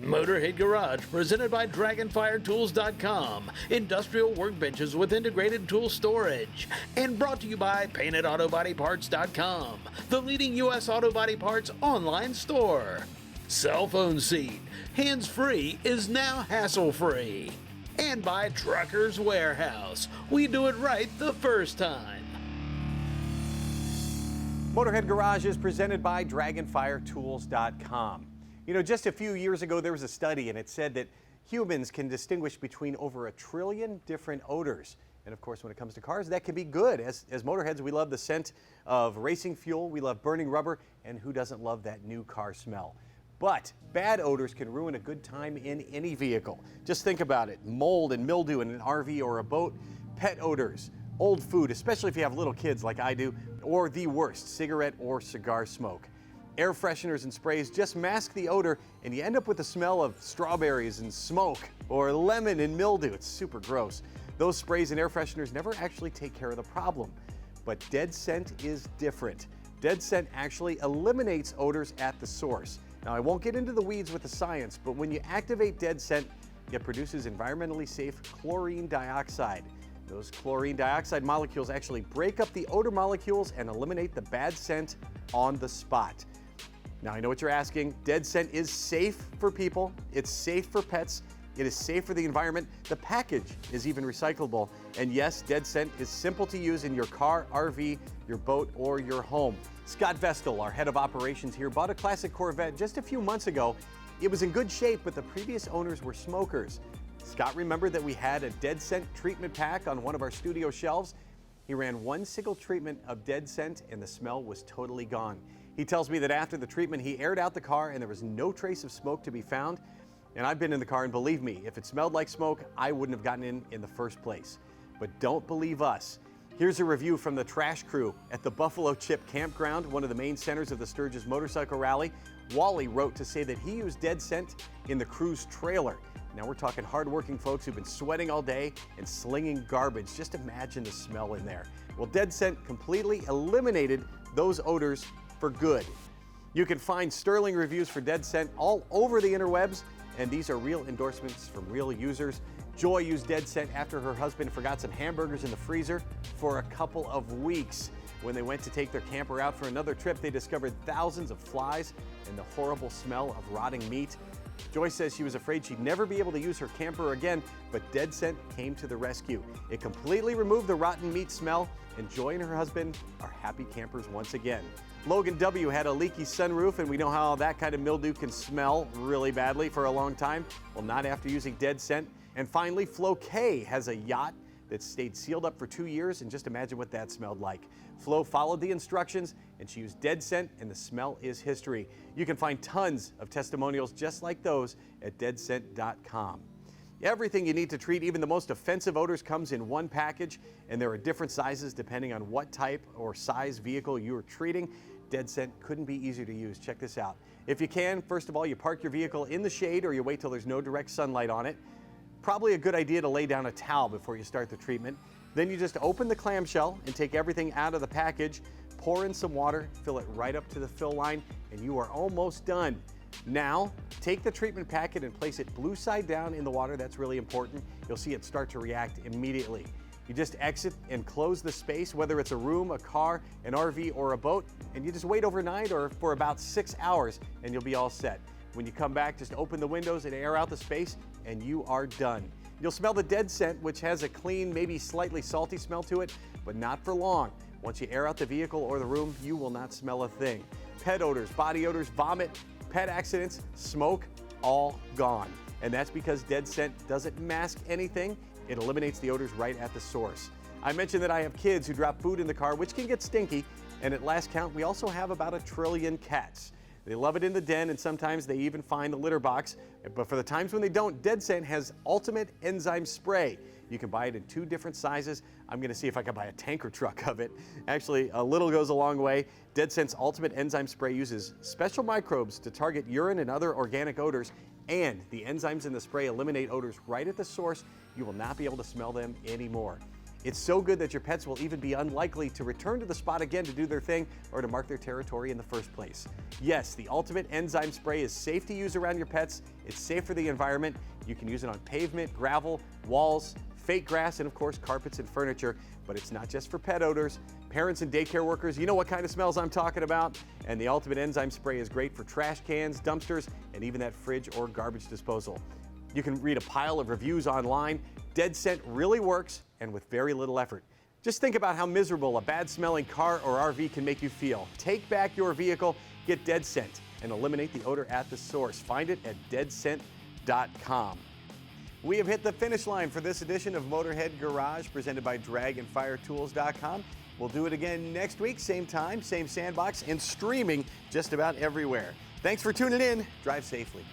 Motorhead Garage, presented by Dragonfire industrial workbenches with integrated tool storage. And brought to you by PaintedAutoBodyParts.com, the leading U.S. auto body parts online store. Cell phone seat, hands-free is now hassle-free. And by Trucker's Warehouse, we do it right the first time. Motorhead Garage is presented by DragonfireTools.com. You know, just a few years ago, there was a study, and it said that humans can distinguish between over 1 trillion different odors. And of course, when it comes to cars, that can be good. As Motorheads, we love the scent of racing fuel, we love burning rubber, and who doesn't love that new car smell? But bad odors can ruin a good time in any vehicle. Just think about it. Mold and mildew in an RV or a boat, pet odors, old food, especially if you have little kids like I do, or the worst, cigarette or cigar smoke. Air fresheners and sprays just mask the odor, and you end up with the smell of strawberries and smoke or lemon and mildew. It's super gross. Those sprays and air fresheners never actually take care of the problem. But Dead Scent is different. Dead Scent actually eliminates odors at the source. Now, I won't get into the weeds with the science, but when you activate Dead Scent, it produces environmentally safe chlorine dioxide. Those chlorine dioxide molecules actually break up the odor molecules and eliminate the bad scent on the spot. Now, I know what you're asking. Dead Scent is safe for people. It's safe for pets. It is safe for the environment. The package is even recyclable. And yes, Dead Scent is simple to use in your car, RV, your boat, or your home. Scott Vestal, our head of operations here, bought a classic Corvette just a few months ago. It was in good shape, but the previous owners were smokers. Scott remembered that we had a Dead Scent treatment pack on one of our studio shelves. He ran one single treatment of Dead Scent and the smell was totally gone. He tells me that after the treatment, he aired out the car and there was no trace of smoke to be found. And I've been in the car, and believe me, if it smelled like smoke, I wouldn't have gotten in the first place. But don't believe us. Here's a review from the trash crew at the Buffalo Chip Campground, one of the main centers of the Sturgis Motorcycle Rally. Wally wrote to say that he used Dead Scent in the crew's trailer. Now we're talking hardworking folks who've been sweating all day and slinging garbage. Just imagine the smell in there. Well, Dead Scent completely eliminated those odors for good. You can find sterling reviews for Dead Scent all over the interwebs, and these are real endorsements from real users. Joy used Dead Scent after her husband forgot some hamburgers in the freezer for a couple of weeks. When they went to take their camper out for another trip, they discovered thousands of flies and the horrible smell of rotting meat. Joy says she was afraid she'd never be able to use her camper again, but Dead Scent came to the rescue. It completely removed the rotten meat smell, and Joy and her husband are happy campers once again. Logan W. had a leaky sunroof, and we know how that kind of mildew can smell really badly for a long time. Well, not after using Dead Scent. And finally, Flo K. has a yacht that stayed sealed up for 2 years, and just imagine what that smelled like. Flo followed the instructions, and she used Dead Scent, and the smell is history. You can find tons of testimonials just like those at deadscent.com. Everything you need to treat even the most offensive odors comes in one package, and there are different sizes depending on what type or size vehicle you are treating. Dead Scent couldn't be easier to use. Check this out. If you can, first of all, you park your vehicle in the shade or you wait till there's no direct sunlight on it. Probably a good idea to lay down a towel before you start the treatment. Then you just open the clamshell and take everything out of the package, pour in some water, fill it right up to the fill line, and you are almost done. Now, take the treatment packet and place it blue side down in the water. That's really important. You'll see it start to react immediately. You just exit and close the space, whether it's a room, a car, an RV, or a boat, and you just wait overnight or for about 6 hours, and you'll be all set. When you come back, just open the windows and air out the space, and you are done. You'll smell the Dead Scent, which has a clean, maybe slightly salty smell to it, but not for long. Once you air out the vehicle or the room, you will not smell a thing. Pet odors, body odors, vomit, pet accidents, smoke, all gone. And that's because Dead Scent doesn't mask anything. It eliminates the odors right at the source. I mentioned that I have kids who drop food in the car, which can get stinky. And at last count, we also have about 1 trillion cats. They love it in the den, and sometimes they even find the litter box. But for the times when they don't, Dead Scent has Ultimate Enzyme Spray. You can buy it in 2 different sizes. I'm going to see if I can buy a tanker truck of it. Actually, a little goes a long way. Dead Scent's Ultimate Enzyme Spray uses special microbes to target urine and other organic odors, and the enzymes in the spray eliminate odors right at the source. You will not be able to smell them anymore. It's so good that your pets will even be unlikely to return to the spot again to do their thing or to mark their territory in the first place. Yes, the Ultimate Enzyme Spray is safe to use around your pets. It's safe for the environment. You can use it on pavement, gravel, walls, fake grass, and of course carpets and furniture. But it's not just for pet odors. Parents and daycare workers, you know what kind of smells I'm talking about. And the Ultimate Enzyme Spray is great for trash cans, dumpsters, and even that fridge or garbage disposal. You can read a pile of reviews online. Dead Scent really works and with very little effort. Just think about how miserable a bad-smelling car or RV can make you feel. Take back your vehicle, get Dead Scent, and eliminate the odor at the source. Find it at deadscent.com. We have hit the finish line for this edition of Motorhead Garage, presented by DragonfireTools.com. We'll do it again next week, same time, same sandbox, and streaming just about everywhere. Thanks for tuning in. Drive safely.